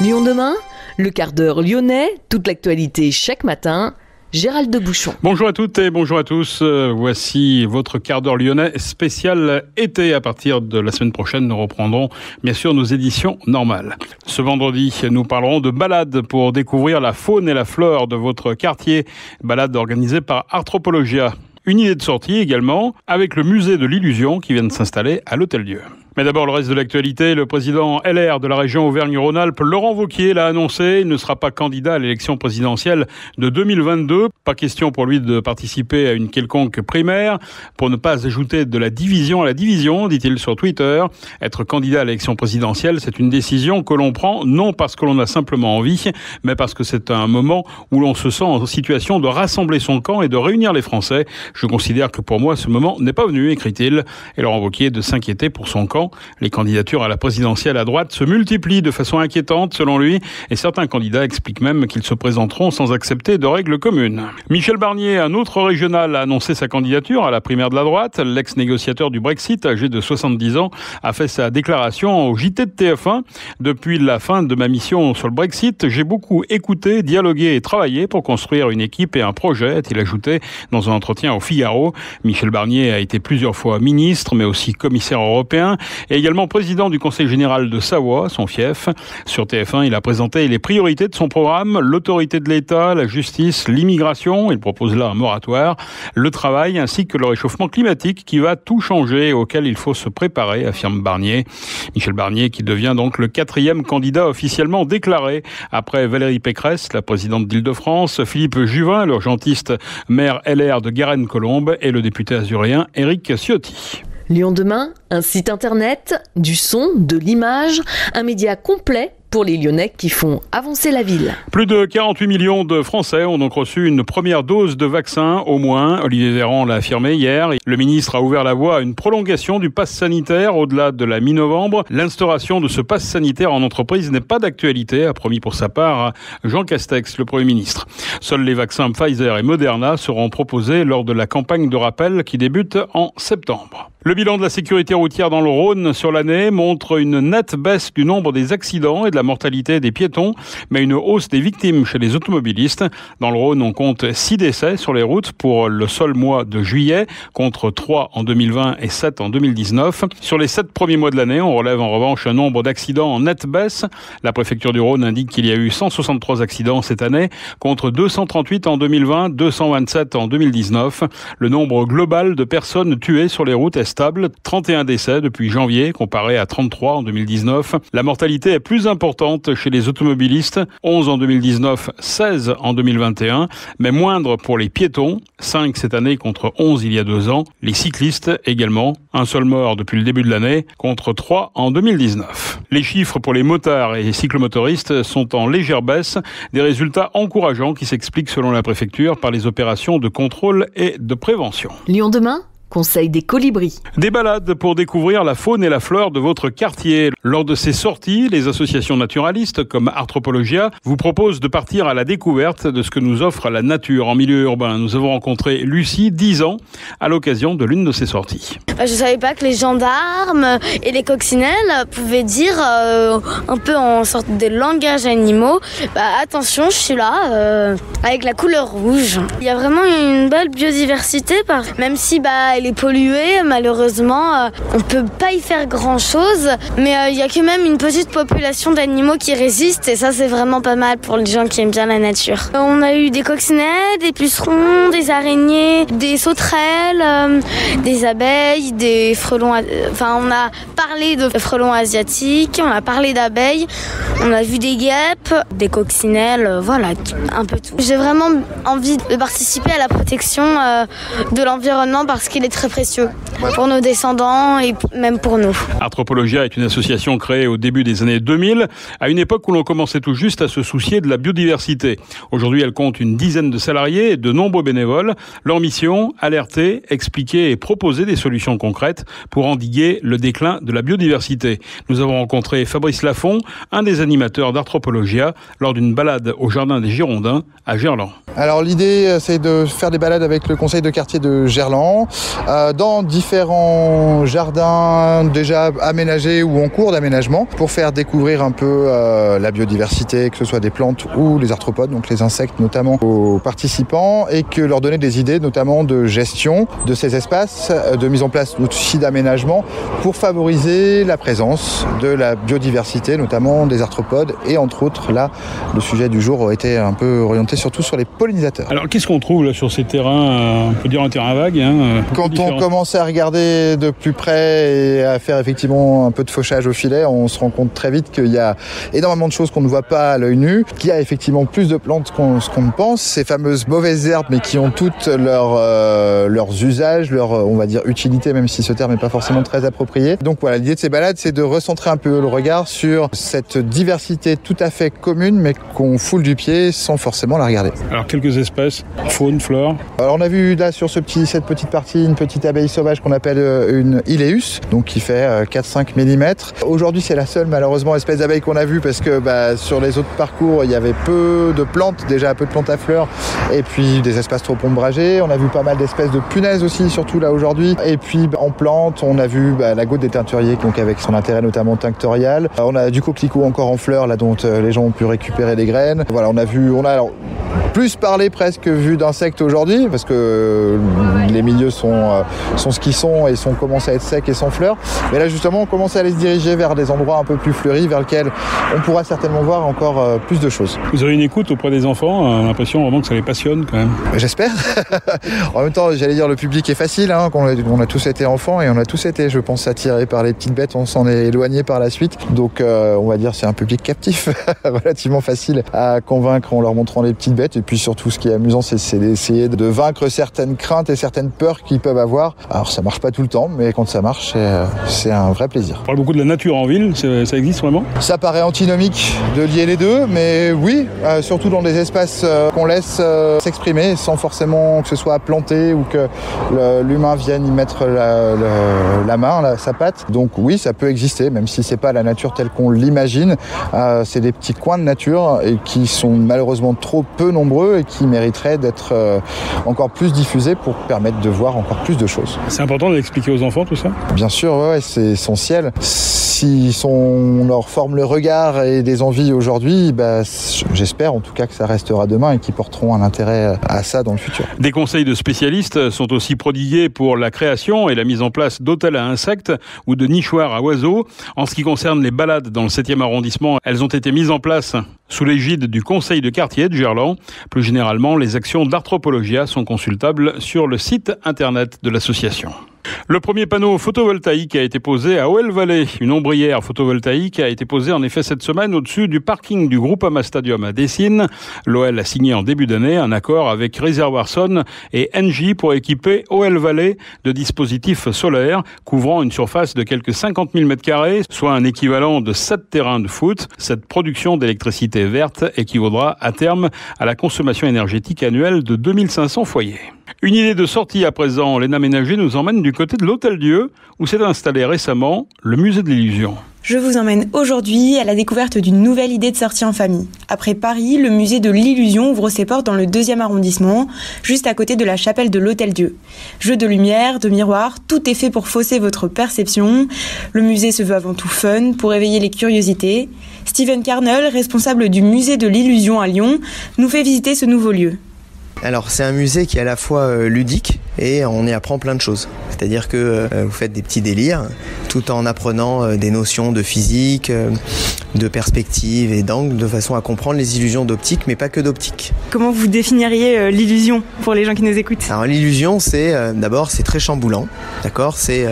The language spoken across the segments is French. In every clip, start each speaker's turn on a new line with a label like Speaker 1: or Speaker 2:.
Speaker 1: Lyon demain, le quart d'heure lyonnais, toute l'actualité chaque matin. Gérald de Bouchon.
Speaker 2: Bonjour à toutes et bonjour à tous. Voici votre quart d'heure lyonnais spécial été. À partir de la semaine prochaine, nous reprendrons bien sûr nos éditions normales. Ce vendredi, nous parlerons de balades pour découvrir la faune et la flore de votre quartier. Balade organisée par Arthropologia. Une idée de sortie également avec le musée de l'illusion qui vient de s'installer à l'Hôtel-Dieu. Mais d'abord, le reste de l'actualité. Le président LR de la région Auvergne-Rhône-Alpes, Laurent Wauquiez, l'a annoncé. Il ne sera pas candidat à l'élection présidentielle de 2022. Pas question pour lui de participer à une quelconque primaire pour ne pas ajouter de la division à la division, dit-il sur Twitter. Être candidat à l'élection présidentielle, c'est une décision que l'on prend non parce que l'on a simplement envie, mais parce que c'est un moment où l'on se sent en situation de rassembler son camp et de réunir les Français. Je considère que pour moi, ce moment n'est pas venu, écrit-il. Et Laurent Wauquiez de s'inquiéter pour son camp. Les candidatures à la présidentielle à droite se multiplient de façon inquiétante, selon lui, et certains candidats expliquent même qu'ils se présenteront sans accepter de règles communes. Michel Barnier, un autre régional, a annoncé sa candidature à la primaire de la droite. L'ex-négociateur du Brexit, âgé de 70 ans, a fait sa déclaration au JT de TF1. Depuis la fin de ma mission sur le Brexit, j'ai beaucoup écouté, dialogué et travaillé pour construire une équipe et un projet, a-t-il ajouté dans un entretien au Figaro. Michel Barnier a été plusieurs fois ministre, mais aussi commissaire européen, et également président du Conseil général de Savoie, son fief. Sur TF1, il a présenté les priorités de son programme, l'autorité de l'État, la justice, l'immigration, il propose là un moratoire, le travail ainsi que le réchauffement climatique qui va tout changer, auquel il faut se préparer, affirme Barnier. Michel Barnier qui devient donc le 4e candidat officiellement déclaré après Valérie Pécresse, la présidente d'Île-de-France, Philippe Juvin, l'urgentiste maire LR de Guérénes-Colombes et le député azuréen Éric Ciotti.
Speaker 1: Lyon demain, un site internet, du son, de l'image, un média complet pour les Lyonnais qui font avancer la ville.
Speaker 2: Plus de 48 millions de Français ont donc reçu une première dose de vaccin, au moins. Olivier Véran l'a affirmé hier. Le ministre a ouvert la voie à une prolongation du pass sanitaire au-delà de la mi-novembre. L'instauration de ce pass sanitaire en entreprise n'est pas d'actualité, a promis pour sa part Jean Castex, le Premier ministre. Seuls les vaccins Pfizer et Moderna seront proposés lors de la campagne de rappel qui débute en septembre. Le bilan de la sécurité routière dans le Rhône sur l'année montre une nette baisse du nombre des accidents et de la mortalité des piétons, mais une hausse des victimes chez les automobilistes. Dans le Rhône, on compte 6 décès sur les routes pour le seul mois de juillet, contre 3 en 2020 et 7 en 2019. Sur les 7 premiers mois de l'année, on relève en revanche un nombre d'accidents en nette baisse. La préfecture du Rhône indique qu'il y a eu 163 accidents cette année, contre 238 en 2020, 227 en 2019. Le nombre global de personnes tuées sur les routes est stable, 31 décès depuis janvier, comparé à 33 en 2019. La mortalité est plus importante chez les automobilistes, 11 en 2019, 16 en 2021, mais moindre pour les piétons, 5 cette année contre 11 il y a 2 ans. Les cyclistes également, un seul mort depuis le début de l'année, contre 3 en 2019. Les chiffres pour les motards et les cyclomotoristes sont en légère baisse, des résultats encourageants qui s'expliquent selon la préfecture par les opérations de contrôle et de prévention.
Speaker 1: Lyon demain, conseil des colibris.
Speaker 2: Des balades pour découvrir la faune et la flore de votre quartier. Lors de ces sorties, les associations naturalistes comme Arthropologia vous proposent de partir à la découverte de ce que nous offre la nature en milieu urbain. Nous avons rencontré Lucie, 10 ans, à l'occasion de l'une de ces sorties.
Speaker 3: Je savais pas que les gendarmes et les coccinelles pouvaient dire un peu en sorte de langage animaux. Attention, je suis là avec la couleur rouge. Il y a vraiment une belle biodiversité, même si elle est polluée, malheureusement, on peut pas y faire grand chose, mais il y a quand même une petite population d'animaux qui résistent et ça c'est vraiment pas mal pour les gens qui aiment bien la nature. On a eu des coccinelles, des pucerons, des araignées, des sauterelles, des abeilles, des frelons, on a parlé de frelons asiatiques, on a parlé d'abeilles, on a vu des guêpes, des coccinelles, voilà, un peu tout. J'ai vraiment envie de participer à la protection de l'environnement parce qu'il est est très précieux pour nos descendants et même pour nous.
Speaker 2: Arthropologia est une association créée au début des années 2000, à une époque où l'on commençait tout juste à se soucier de la biodiversité. Aujourd'hui, elle compte une dizaine de salariés et de nombreux bénévoles. Leur mission, alerter, expliquer et proposer des solutions concrètes pour endiguer le déclin de la biodiversité. Nous avons rencontré Fabrice Lafont, un des animateurs d'Arthropologia, lors d'une balade au jardin des Girondins à Gerland.
Speaker 4: Alors l'idée, c'est de faire des balades avec le conseil de quartier de Gerland dans différents jardins déjà aménagés ou en cours d'aménagement pour faire découvrir un peu la biodiversité, que ce soit des plantes ou les arthropodes, donc les insectes notamment, aux participants, et que leur donner des idées notamment de gestion de ces espaces, de mise en place aussi d'aménagement pour favoriser la présence de la biodiversité, notamment des arthropodes, et entre autres là, le sujet du jour a été un peu orienté surtout sur les pollinisateurs.
Speaker 2: Alors qu'est-ce qu'on trouve là sur ces terrains, on peut dire un terrain vague,
Speaker 4: quand on commence à regarder de plus près et à faire effectivement un peu de fauchage au filet, on se rend compte très vite qu'il y a énormément de choses qu'on ne voit pas à l'œil nu, qu'il y a effectivement plus de plantes qu'on ne pense, ces fameuses mauvaises herbes mais qui ont toutes leurs usages, leur on va dire utilité, même si ce terme n'est pas forcément très approprié. Donc voilà, l'idée de ces balades, c'est de recentrer un peu le regard sur cette diversité tout à fait commune mais qu'on foule du pied sans forcément la regarder.
Speaker 2: Alors quelques espèces, faune, flore.
Speaker 4: Alors on a vu là sur cette petite partie une petite abeille sauvage qu'on appelle une Ileus, donc qui fait 4-5 mm. Aujourd'hui c'est la seule malheureusement espèce d'abeille qu'on a vue parce que sur les autres parcours il y avait peu de plantes, déjà peu de plantes à fleurs et puis des espaces trop ombragés. On a vu pas mal d'espèces de punaises aussi, surtout là aujourd'hui. Et puis en plantes on a vu la goutte des teinturiers, donc avec son intérêt notamment tinctorial. On a du coquelicot encore en fleurs là dont les gens ont pu récupérer les graines. Voilà, on a alors plus parlé presque vu d'insectes aujourd'hui parce que les milieux sont ce qu'ils sont et commencent à être secs et sans fleurs. Mais là justement on commence à aller se diriger vers des endroits un peu plus fleuris vers lesquels on pourra certainement voir encore plus de choses.
Speaker 2: Vous avez une écoute auprès des enfants, on a l'impression vraiment que ça les passionne quand même.
Speaker 4: J'espère. En même temps j'allais dire le public est facile, on a tous été enfants et on a tous été je pense attirés par les petites bêtes, on s'en est éloigné par la suite. Donc on va dire c'est un public captif, relativement facile à convaincre en leur montrant les petites bêtes. Et puis surtout ce qui est amusant c'est d'essayer de vaincre certaines craintes et certaines peurs qu'ils peuvent avoir. Alors ça marche pas tout le temps mais quand ça marche c'est un vrai plaisir.
Speaker 2: On parle beaucoup de la nature en ville, ça existe vraiment ? Ça
Speaker 4: paraît antinomique de lier les deux mais oui, surtout dans des espaces qu'on laisse s'exprimer sans forcément que ce soit planté ou que l'humain vienne y mettre la main, sa patte. Donc oui, ça peut exister même si c'est pas la nature telle qu'on l'imagine. C'est des petits coins de nature et qui sont malheureusement trop peu nombreux et qui mériteraient d'être encore plus diffusés pour permettre de voir encore plus de choses.
Speaker 2: C'est important d'expliquer aux enfants tout ça ?
Speaker 4: Bien sûr, ouais, c'est essentiel. Si on leur forme le regard et des envies aujourd'hui, j'espère en tout cas que ça restera demain et qu'ils porteront un intérêt à ça dans le futur.
Speaker 2: Des conseils de spécialistes sont aussi prodigués pour la création et la mise en place d'hôtels à insectes ou de nichoirs à oiseaux. En ce qui concerne les balades dans le 7e arrondissement, elles ont été mises en place sous l'égide du conseil de quartier de Gerland. Plus généralement, les actions d'Arthropologia sont consultables sur le site internet de l'association. Le premier panneau photovoltaïque a été posé à Oel-Vallée. Une ombrière photovoltaïque a été posée en effet cette semaine au-dessus du parking du Groupama Stadium à Dessines. L'OL a signé en début d'année un accord avec Réservoir Son et Engie pour équiper Oel-Vallée de dispositifs solaires couvrant une surface de quelques 50 000 m², soit un équivalent de 7 terrains de foot. Cette production d'électricité verte équivaudra à terme à la consommation énergétique annuelle de 2500 foyers. Une idée de sortie à présent. Léna Ménager nous emmène du côté de l'Hôtel-Dieu où s'est installé récemment le musée de l'illusion.
Speaker 5: Je vous emmène aujourd'hui à la découverte d'une nouvelle idée de sortie en famille. Après Paris, le musée de l'illusion ouvre ses portes dans le 2e arrondissement, juste à côté de la chapelle de l'Hôtel-Dieu. Jeux de lumière, de miroirs, tout est fait pour fausser votre perception. Le musée se veut avant tout fun, pour éveiller les curiosités. Steven Carnell, responsable du musée de l'illusion à Lyon, nous fait visiter ce nouveau lieu.
Speaker 6: Alors c'est un musée qui est à la fois ludique et on y apprend plein de choses. C'est-à-dire que vous faites des petits délires tout en apprenant des notions de physique, de perspective et d'angle de façon à comprendre les illusions d'optique, mais pas que d'optique.
Speaker 5: Comment vous définiriez l'illusion pour les gens qui nous écoutent?
Speaker 6: Alors l'illusion, c'est d'abord c'est très chamboulant, d'accord? C'est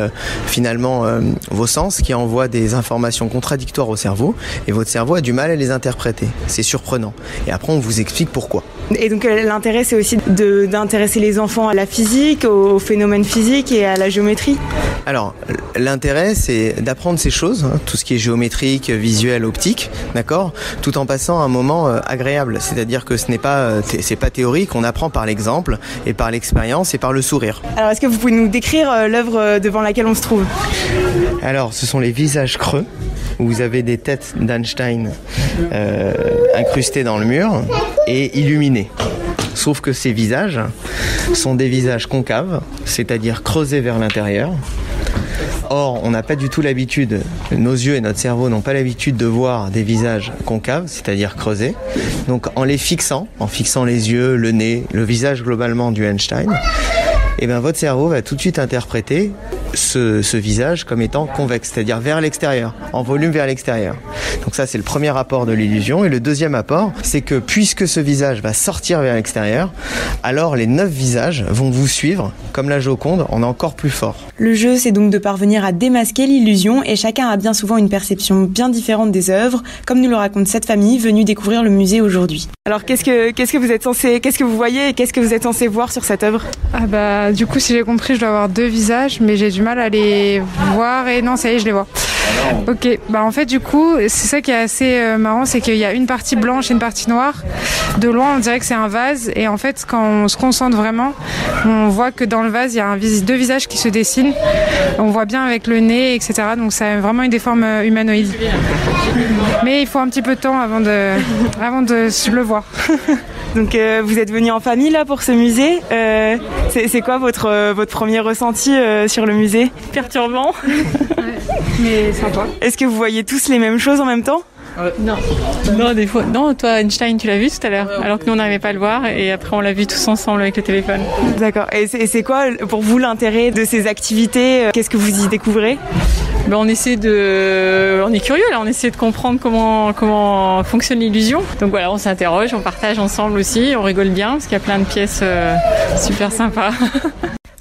Speaker 6: finalement vos sens qui envoient des informations contradictoires au cerveau et votre cerveau a du mal à les interpréter. C'est surprenant. Et après on vous explique pourquoi.
Speaker 5: Et donc l'intérêt, c'est aussi d'intéresser les enfants à la physique, aux phénomènes physiques et à la géométrie?
Speaker 6: Alors, l'intérêt, c'est d'apprendre ces choses, tout ce qui est géométrique, visuel, optique, d'accord, tout en passant un moment agréable. C'est-à-dire que c'est pas théorique, on apprend par l'exemple et par l'expérience et par le sourire.
Speaker 5: Alors, est-ce que vous pouvez nous décrire l'œuvre devant laquelle on se trouve?
Speaker 6: Alors, ce sont les visages creux, où vous avez des têtes d'Einstein incrustées dans le mur et illuminées. Sauf que ces visages sont des visages concaves, c'est-à-dire creusés vers l'intérieur. Or, on n'a pas du tout l'habitude, nos yeux et notre cerveau n'ont pas l'habitude de voir des visages concaves, c'est-à-dire creusés. Donc, en fixant les yeux, le nez, le visage globalement du Einstein, votre cerveau va tout de suite interpréter ce visage comme étant convexe, c'est-à-dire vers l'extérieur, en volume vers l'extérieur. Donc ça, c'est le premier apport de l'illusion. Et le deuxième apport, c'est que puisque ce visage va sortir vers l'extérieur, alors les 9 visages vont vous suivre, comme la Joconde, en encore plus fort.
Speaker 5: Le jeu, c'est donc de parvenir à démasquer l'illusion et chacun a bien souvent une perception bien différente des œuvres, comme nous le raconte cette famille venue découvrir le musée aujourd'hui. Alors qu'est-ce que vous voyez et qu'est-ce que vous êtes censé voir sur cette œuvre?
Speaker 7: Du coup, si j'ai compris, je dois avoir 2 visages, mais j'ai du mal à les voir et non, ça y est, je les vois. Ok, en fait du coup c'est ça qui est assez marrant, c'est qu'il y a une partie blanche et une partie noire. De loin on dirait que c'est un vase et en fait quand on se concentre vraiment, on voit que dans le vase il y a 2 visages qui se dessinent. On voit bien avec le nez, etc. Donc ça a vraiment des formes humanoïdes. Mais il faut un petit peu de temps avant de le voir.
Speaker 5: Donc vous êtes venu en famille là pour ce musée. C'est quoi votre premier ressenti sur le musée?
Speaker 7: Perturbant. Mais sympa.
Speaker 5: Est-ce que vous voyez tous les mêmes choses en même temps?
Speaker 7: Non, des fois. Non, toi, Einstein, tu l'as vu tout à l'heure, alors que nous, on n'arrivait pas à le voir, et après, on l'a vu tous ensemble avec le téléphone.
Speaker 5: D'accord. Et c'est quoi, pour vous, l'intérêt de ces activités? Qu'est-ce que vous y découvrez?
Speaker 7: On est curieux là, on essaie de comprendre comment fonctionne l'illusion. Donc voilà, on s'interroge, on partage ensemble aussi, on rigole bien, parce qu'il y a plein de pièces super sympas.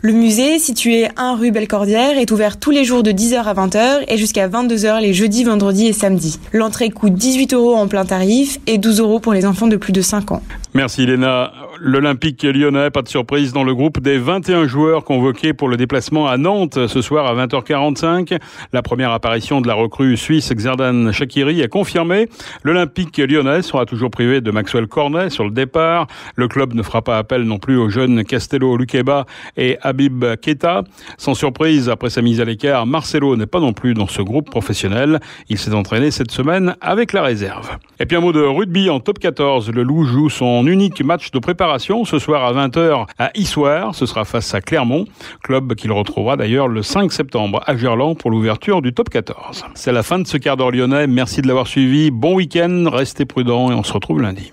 Speaker 5: Le musée, situé 1 rue Bellecordière, est ouvert tous les jours de 10h à 20h et jusqu'à 22h les jeudis, vendredis et samedis. L'entrée coûte 18 € en plein tarif et 12 € pour les enfants de plus de 5 ans.
Speaker 2: Merci Léna. L'Olympique lyonnais, pas de surprise dans le groupe des 21 joueurs convoqués pour le déplacement à Nantes ce soir à 20h45. La première apparition de la recrue suisse Xherdan Shaqiri a confirmé. L'Olympique lyonnais sera toujours privé de Maxwell Cornet sur le départ. Le club ne fera pas appel non plus aux jeunes Castello Luqueba et Habib Keita. Sans surprise, après sa mise à l'écart, Marcelo n'est pas non plus dans ce groupe professionnel. Il s'est entraîné cette semaine avec la réserve. Et puis un mot de rugby en top 14. Le Loup joue son unique match de préparation ce soir à 20h à Issoire. Ce sera face à Clermont, club qu'il retrouvera d'ailleurs le 5 septembre à Gerland pour l'ouverture du top 14. C'est la fin de ce quart d'heure lyonnais. Merci de l'avoir suivi. Bon week-end, restez prudents et on se retrouve lundi.